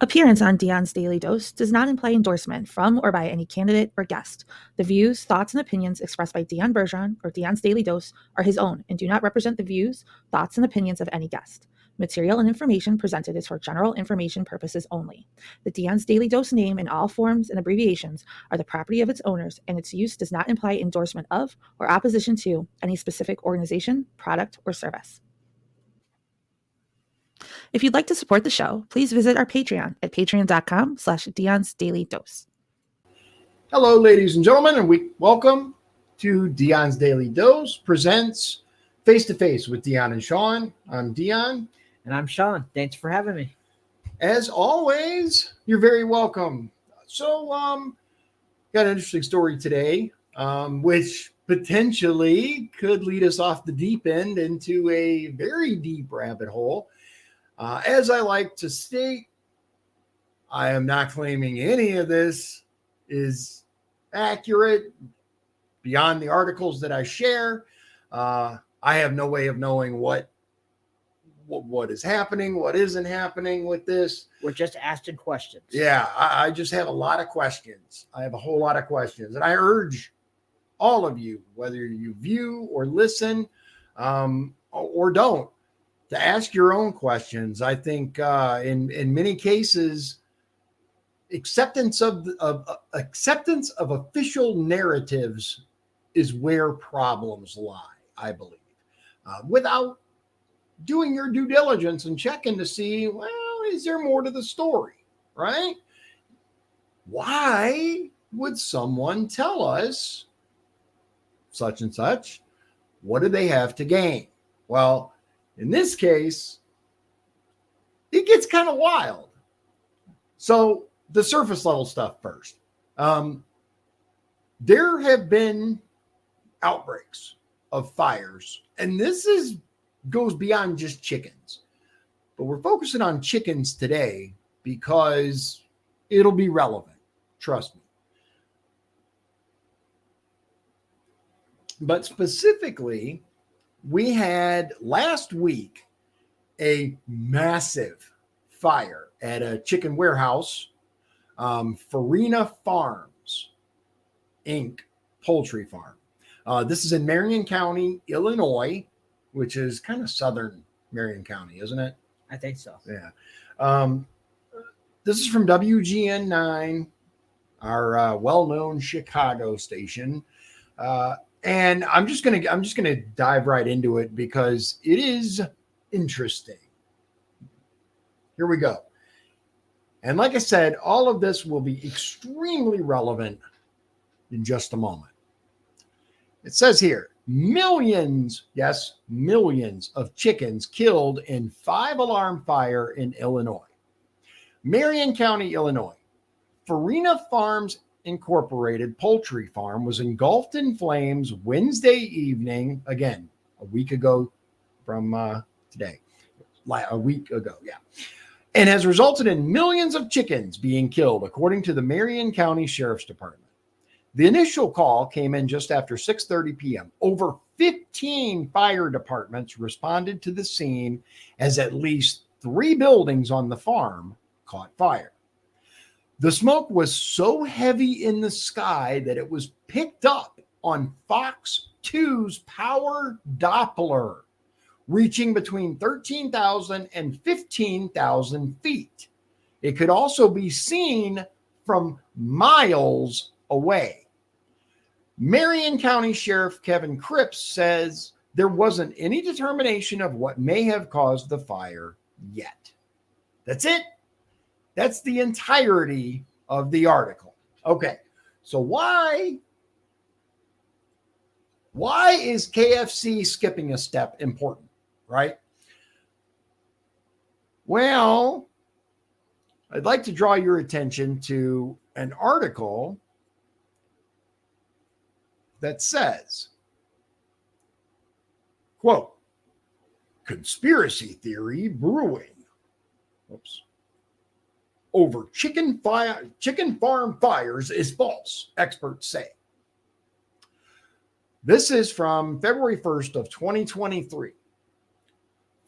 Appearance on Dion's Daily Dose does not imply endorsement from or by any candidate or guest. The views, thoughts, and opinions expressed by Dion Bergeron or Dion's Daily Dose are his own and do not represent the views, thoughts, and opinions of any guest. Material and information presented is for general information purposes only. The Dion's Daily Dose name in all forms and abbreviations are the property of its owners, and its use does not imply endorsement of or opposition to any specific organization, product, or service. If you'd like to support the show, please visit our Patreon at patreon.com/Dion's Daily Dose. Hello, ladies and gentlemen, and welcome to Dion's Daily Dose presents Face to Face with Dion and Shawn. I'm Dion. And I'm Shawn. Thanks for having me. As always, you're very welcome. So, got an interesting story today, which potentially could lead us off the deep end into a very deep rabbit hole. As I like to state, I am not claiming any of this is accurate beyond the articles that I share. I have no way of knowing what is happening, what isn't happening with this. We're just asking questions. Yeah, I just have a lot of questions. I have a whole lot of questions. And I urge all of you, whether you view or listen or don't, to ask your own questions. I think in many cases, acceptance of official narratives is where problems lie, I believe, without doing your due diligence and checking to see, well, is there more to the story, right? Why would someone tell us such and such? What do they have to gain? Well, in this case, it gets kind of wild. So the surface level stuff first. There have been outbreaks of fires, and this goes beyond just chickens. But we're focusing on chickens today because it'll be relevant. Trust me. But specifically, we had last week a massive fire at a chicken warehouse, Farina Farms, Inc. poultry farm. This is in Marion County, Illinois, which is kind of southern Marion County, isn't it? I think so. Yeah. This is from WGN9, our well-known Chicago station. And I'm just gonna dive right into it because it is interesting. Here we go. And like I said, all of this will be extremely relevant in just a moment. It says here, millions, yes, millions of chickens killed in 5-alarm fire in Illinois. Marion County, Illinois. Farina Farms Incorporated poultry farm was engulfed in flames Wednesday evening, again, a week ago from today, a week ago, yeah, and has resulted in millions of chickens being killed, according to the Marion County Sheriff's Department. The initial call came in just after 6:30 p.m. Over 15 fire departments responded to the scene as at least 3 buildings on the farm caught fire. The smoke was so heavy in the sky that it was picked up on Fox 2's power Doppler, reaching between 13,000 and 15,000 feet. It could also be seen from miles away. Marion County Sheriff Kevin Cripps says there wasn't any determination of what may have caused the fire yet. That's it. That's the entirety of the article. Okay, so why is KFC skipping a step important, right? Well, I'd like to draw your attention to an article that says, quote, conspiracy theory brewing. Oops. Over chicken farm fires is false, experts say. This is from February 1st of 2023.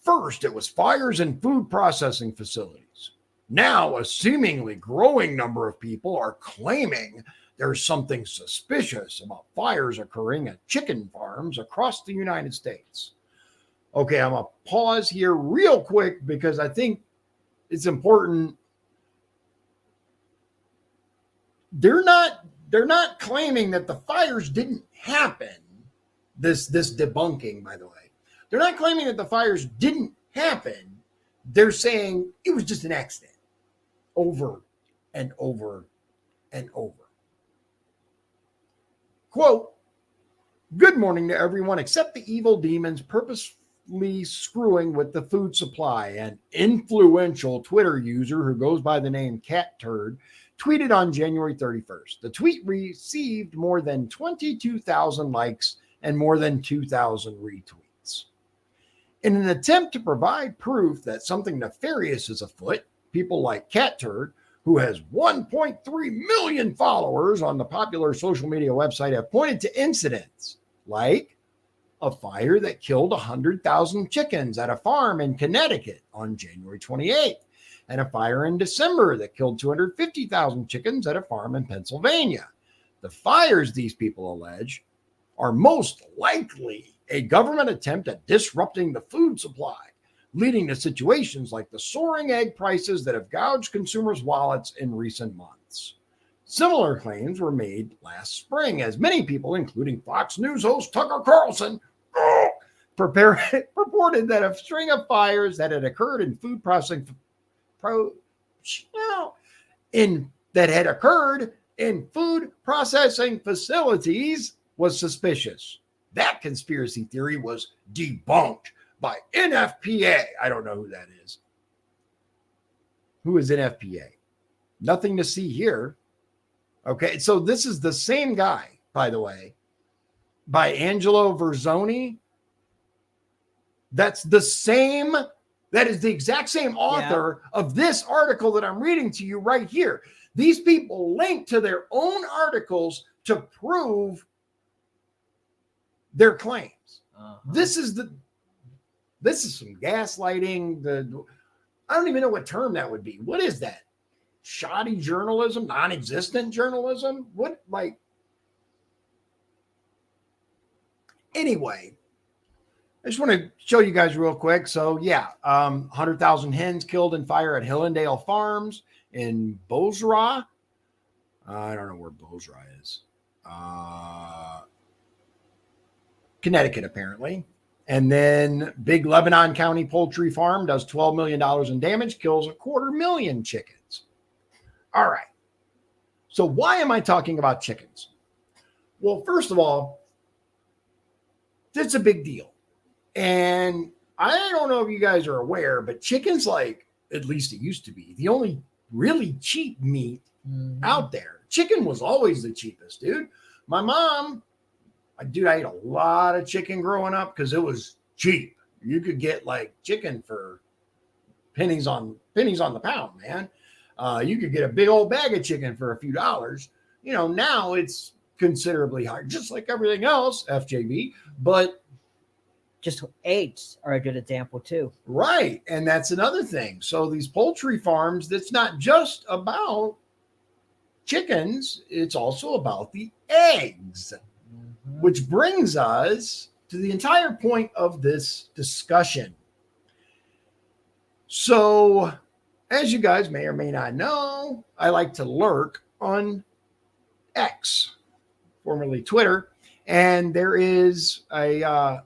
First, it was fires in food processing facilities. Now, a seemingly growing number of people are claiming there's something suspicious about fires occurring at chicken farms across the United States. Okay, I'm going to pause here real quick because I think it's important. They're not claiming that the fires didn't happen. This debunking, by the way. They're not claiming that the fires didn't happen. They're saying it was just an accident over and over and over. Quote, "Good morning to everyone except the evil demons purposely screwing with the food supply." An influential Twitter user who goes by the name Cat Turd tweeted on January 31st. The tweet received more than 22,000 likes and more than 2,000 retweets. In an attempt to provide proof that something nefarious is afoot, people like Cat Turd, who has 1.3 million followers on the popular social media website, have pointed to incidents like a fire that killed 100,000 chickens at a farm in Connecticut on January 28th, and a fire in December that killed 250,000 chickens at a farm in Pennsylvania. The fires, these people allege, are most likely a government attempt at disrupting the food supply, leading to situations like the soaring egg prices that have gouged consumers' wallets in recent months. Similar claims were made last spring, as many people, including Fox News host Tucker Carlson, purported that a string of fires that had occurred in food processing facilities was suspicious. That conspiracy theory was debunked by NFPA. I don't know who that is. Who is NFPA? Nothing to see here. Okay, so this is the same guy, by the way, by Angelo Verzoni. That is the exact same author of this article that I'm reading to you right here. These people link to their own articles to prove their claims. This is some gaslighting. I don't even know what term that would be. What is that? Shoddy journalism, non-existent journalism? What, like? Anyway, I just want to show you guys real quick. So yeah, 100,000 hens killed in fire at Hillendale Farms in Bozrah. I don't know where Bozrah is. Connecticut, apparently. And then Big Lebanon County Poultry Farm does $12 million in damage, kills 250,000 chickens. All right. So why am I talking about chickens? Well, first of all, it's a big deal. And I don't know if you guys are aware, but chicken's like, at least it used to be, the only really cheap meat out there. Chicken was always the cheapest, dude. My mom, I ate a lot of chicken growing up because it was cheap. You could get like chicken for pennies on the pound, man. You could get a big old bag of chicken for a few dollars. You know, now it's considerably higher, just like everything else, FJB. But just eggs are a good example too. Right. And that's another thing. So these poultry farms, that's not just about chickens. It's also about the eggs, which brings us to the entire point of this discussion. So, as you guys may or may not know, I like to lurk on X, formerly Twitter, and there is a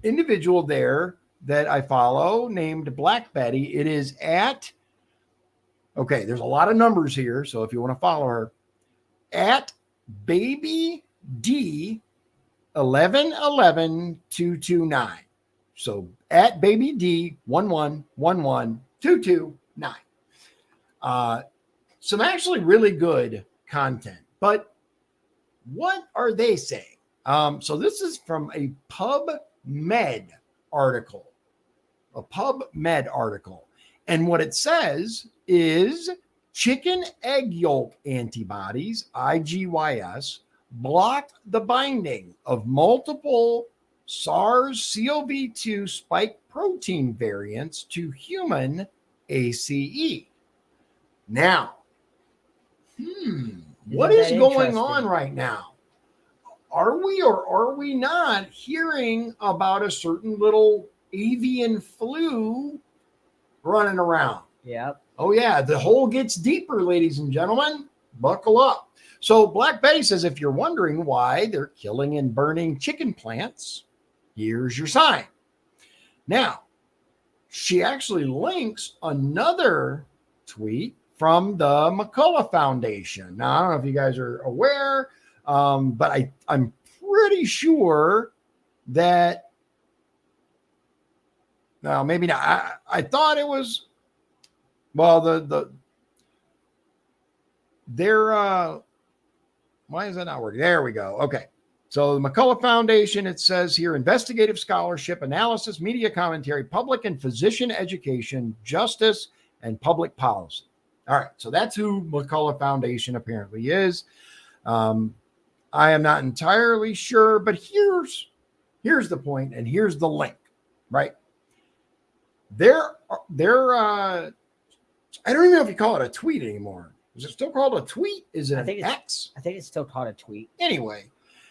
individual there that I follow named Black Betty. It is at, okay, there's a lot of numbers here, so if you want to follow her, at Baby D 1111-229. So at Baby D 1111-229. Some actually really good content. But what are they saying? So this is from a PubMed article. A PubMed article. And what it says is chicken egg yolk antibodies, IgYs, blocked the binding of multiple SARS-CoV-2 spike protein variants to human ACE. Now, what Isn't is that going interesting? on right now? Are we or are we not hearing about a certain little avian flu running around? Yep. Oh, yeah, the hole gets deeper, ladies and gentlemen. Buckle up. So, Black Betty says if you're wondering why they're killing and burning chicken plants, here's your sign. Now, she actually links another tweet from the McCullough Foundation. Now, I don't know if you guys are aware, but I'm pretty sure that, no, maybe not. I thought it was, well, their, why is that not working? There we go. Okay. So the McCullough Foundation, it says here, investigative scholarship, analysis, media commentary, public and physician education, justice, and public policy. All right. So that's who McCullough Foundation apparently is. I am not entirely sure, but here's the point, and here's the link, right? I don't even know if you call it a tweet anymore. Is it still called a tweet? Is it an X? I think it's still called a tweet. Anyway,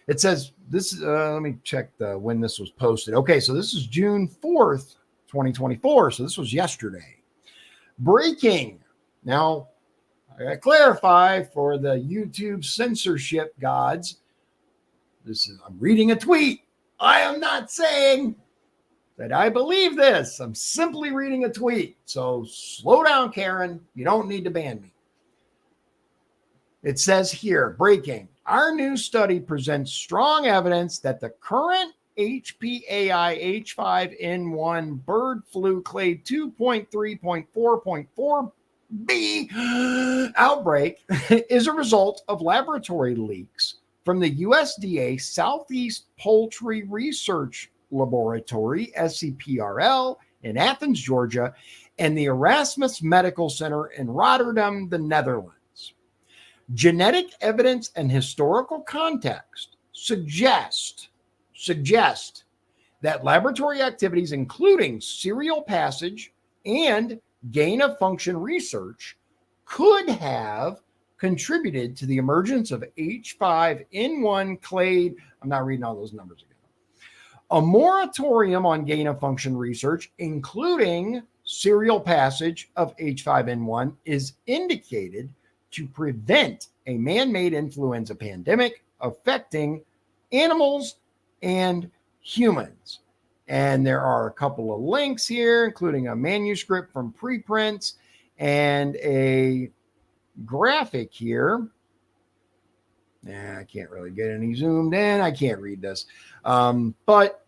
it says this. Let me check when this was posted. Okay, so this is June 4th, 2024. So this was yesterday. Breaking. Now, I gotta clarify for the YouTube censorship gods. I'm reading a tweet. I am not saying that I believe this. I'm simply reading a tweet. So slow down, Karen. You don't need to ban me. It says here, breaking. Our new study presents strong evidence that the current HPAI H5N1 bird flu clade 2.3.4.4b outbreak is a result of laboratory leaks from the USDA Southeast Poultry Research Laboratory, SCPRL, in Athens, Georgia, and the Erasmus Medical Center in Rotterdam, the Netherlands. Genetic evidence and historical context suggest that laboratory activities, including serial passage and gain of function research, could have contributed to the emergence of H5N1 clade. I'm not reading all those numbers again. A moratorium on gain of function research, including serial passage of H5N1, is indicated to prevent a man-made influenza pandemic affecting animals and humans. And there are a couple of links here, including a manuscript from preprints and a graphic here. I can't really get any zoomed in. I can't read this. But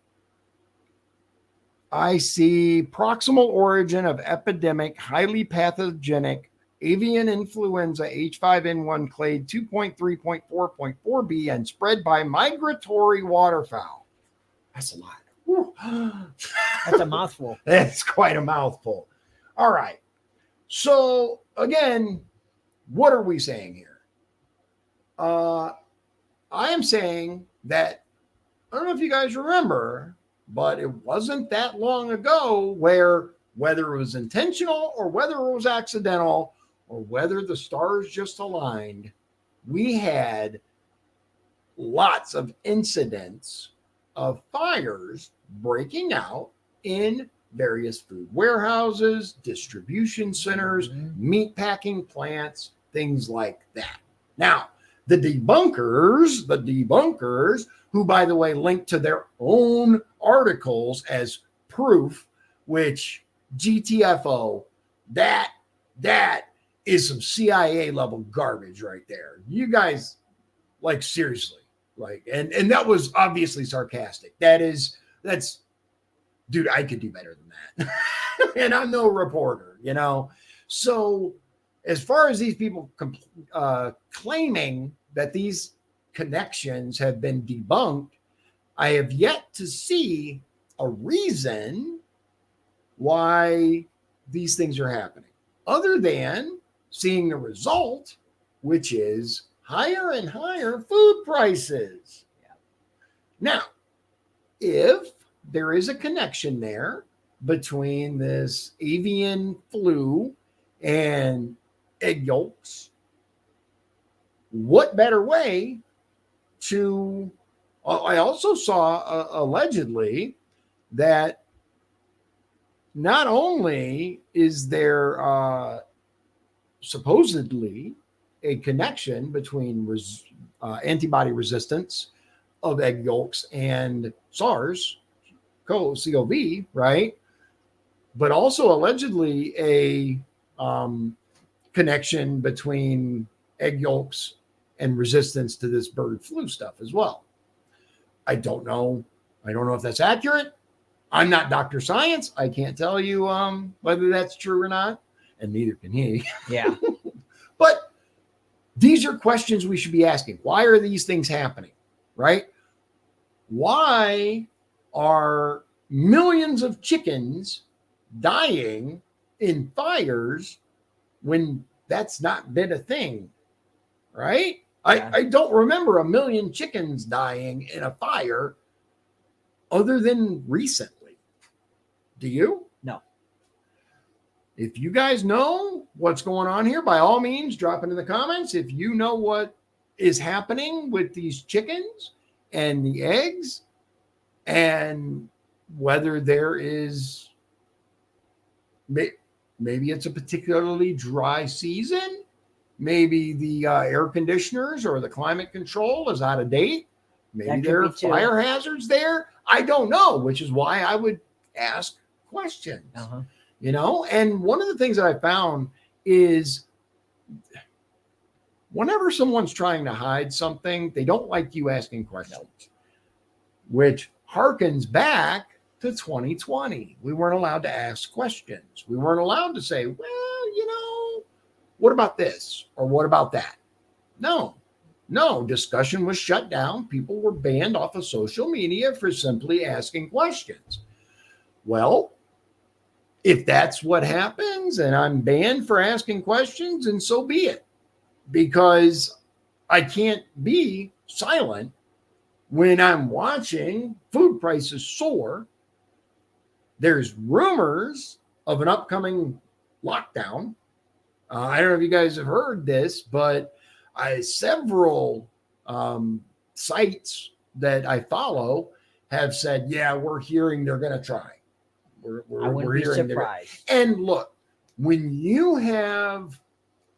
I see proximal origin of epidemic, highly pathogenic avian influenza H5N1 clade 2.3.4.4b and spread by migratory waterfowl. That's a lot. Whew. That's a mouthful. That's quite a mouthful. All right. So again, what are we saying here? I am saying that, I don't know if you guys remember, but it wasn't that long ago where, whether it was intentional or whether it was accidental or whether the stars just aligned, we had lots of incidents of fires breaking out in various food warehouses, distribution centers, meat packing plants, things like that. Now, the debunkers, who, by the way, link to their own articles as proof, which GTFO, that is some CIA level garbage right there. You guys, like, seriously, like, and that was obviously sarcastic. That's, dude, I could do better than that. And I'm no reporter, you know? So as far as these people claiming that these connections have been debunked, I have yet to see a reason why these things are happening, other than seeing the result, which is higher and higher food prices. Now, if there is a connection there, between this avian flu and egg yolks, what better way to? I also saw allegedly that not only is there supposedly a connection between antibody resistance of egg yolks and SARS-CoV, right? But also allegedly a connection between egg yolks and resistance to this bird flu stuff as well. I don't know. I don't know if that's accurate. I'm not Dr. Science. I can't tell you whether that's true or not, and neither can he. Yeah. But these are questions we should be asking. Why are these things happening, right? Why are millions of chickens dying in fires when that's not been a thing, right? Yeah. I don't remember a million chickens dying in a fire other than recently. Do you? No. If you guys know what's going on here, by all means, drop it in the comments. If you know what is happening with these chickens and the eggs, and whether there is, maybe it's a particularly dry season, maybe the air conditioners or the climate control is out of date, maybe there are fire hazards there. I don't know, which is why I would ask questions. You know, and one of the things that I found is whenever someone's trying to hide something, they don't like you asking questions, which harkens back to 2020. We weren't allowed to ask questions. We weren't allowed to say, well, you know, what about this or what about that? No, discussion was shut down. People were banned off of social media for simply asking questions. Well, if that's what happens and I'm banned for asking questions, and so be it, because I can't be silent when I'm watching food prices soar. There's rumors of an upcoming lockdown. I don't know if you guys have heard this, but several sites that I follow have said, yeah, we're hearing they're going to try. I wouldn't be surprised. And look, when you have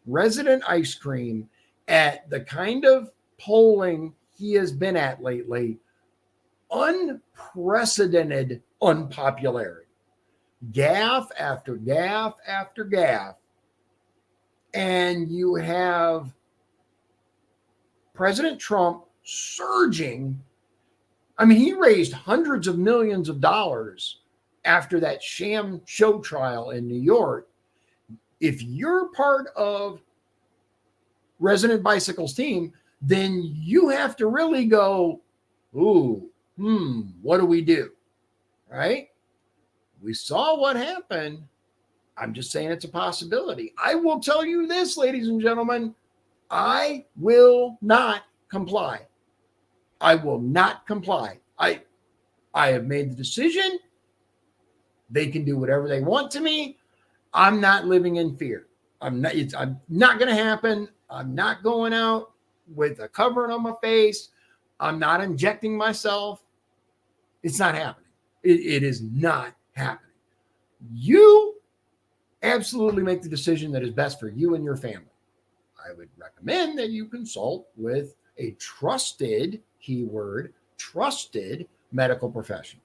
Resident Ice Cream at the kind of polling he has been at lately, unprecedented unpopularity, gaffe after gaffe after gaffe, and you have President Trump surging. I mean, he raised hundreds of millions of dollars after that sham show trial in New York. If you're part of Resident Bicycle's team, then you have to really go, what do we do? Right? We saw what happened. I'm just saying it's a possibility. I will tell you this, ladies and gentlemen, I will not comply. I will not comply. I have made the decision. They can do whatever they want to me. I'm not living in fear. I'm not going to happen. I'm not going out with a covering on my face. I'm not injecting myself. It's not happening. It is not happening. You absolutely make the decision that is best for you and your family. I would recommend that you consult with a trusted, keyword, trusted medical professional.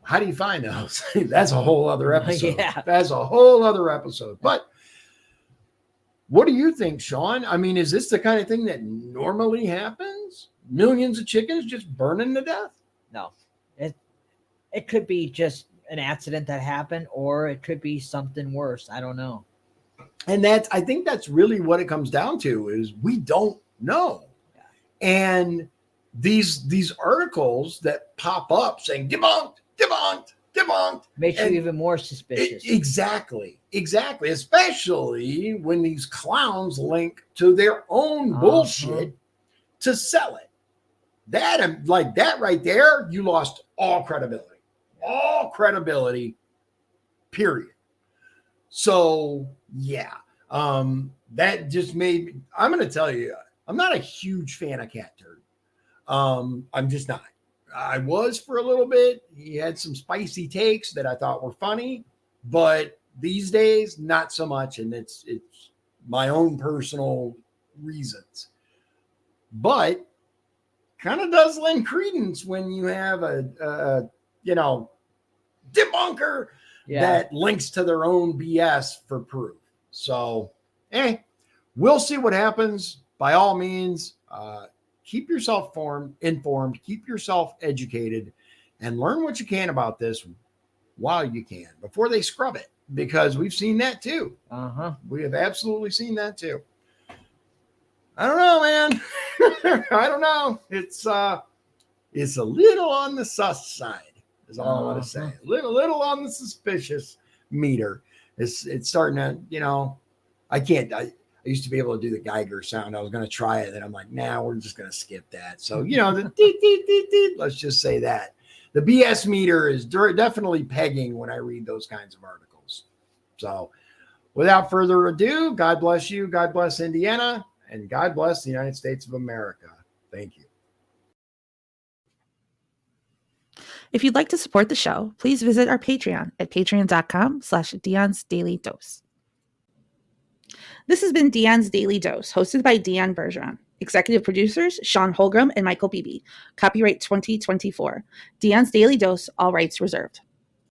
How do you find those? That's a whole other episode. Yeah. That's a whole other episode. But what do you think, Shawn? I mean, is this the kind of thing that normally happens? Millions of chickens just burning to death? No. It could be just an accident that happened, or it could be something worse. I don't know. And I think that's really what it comes down to, is we don't know. Yeah. And these articles that pop up saying debunked, makes you even more suspicious. Exactly. Especially when these clowns link to their own bullshit to sell it. That right there, you lost all credibility. all credibility, period. So yeah, that just made. I'm going to tell you, I'm not a huge fan of Cat Turd. I'm just not. I was for a little bit. He had some spicy takes that I thought were funny, but these days not so much, and it's my own personal reasons. But kind of does lend credence when you have a debunker that links to their own BS for proof. So, we'll see what happens. By all means, keep yourself informed, keep yourself educated, and learn what you can about this while you can before they scrub it, because we've seen that too. We have absolutely seen that too. I don't know, man. I don't know. It's a little on the sus side, is all I want to say. A little on the suspicious meter. It's starting to, I used to be able to do the Geiger sound. I was going to try it, and I'm like, nah, we're just going to skip that. So, the deet, deet, deet, deet, let's just say that. The BS meter is definitely pegging when I read those kinds of articles. So, without further ado, God bless you. God bless Indiana. And God bless the United States of America. Thank you. If you'd like to support the show, please visit our Patreon at patreon.com/Dion's Daily Dose. This has been Dion's Daily Dose, hosted by Dion Bergeron. Executive producers, Shawn Holgram and Michael Beebe. Copyright 2024. Dion's Daily Dose, all rights reserved.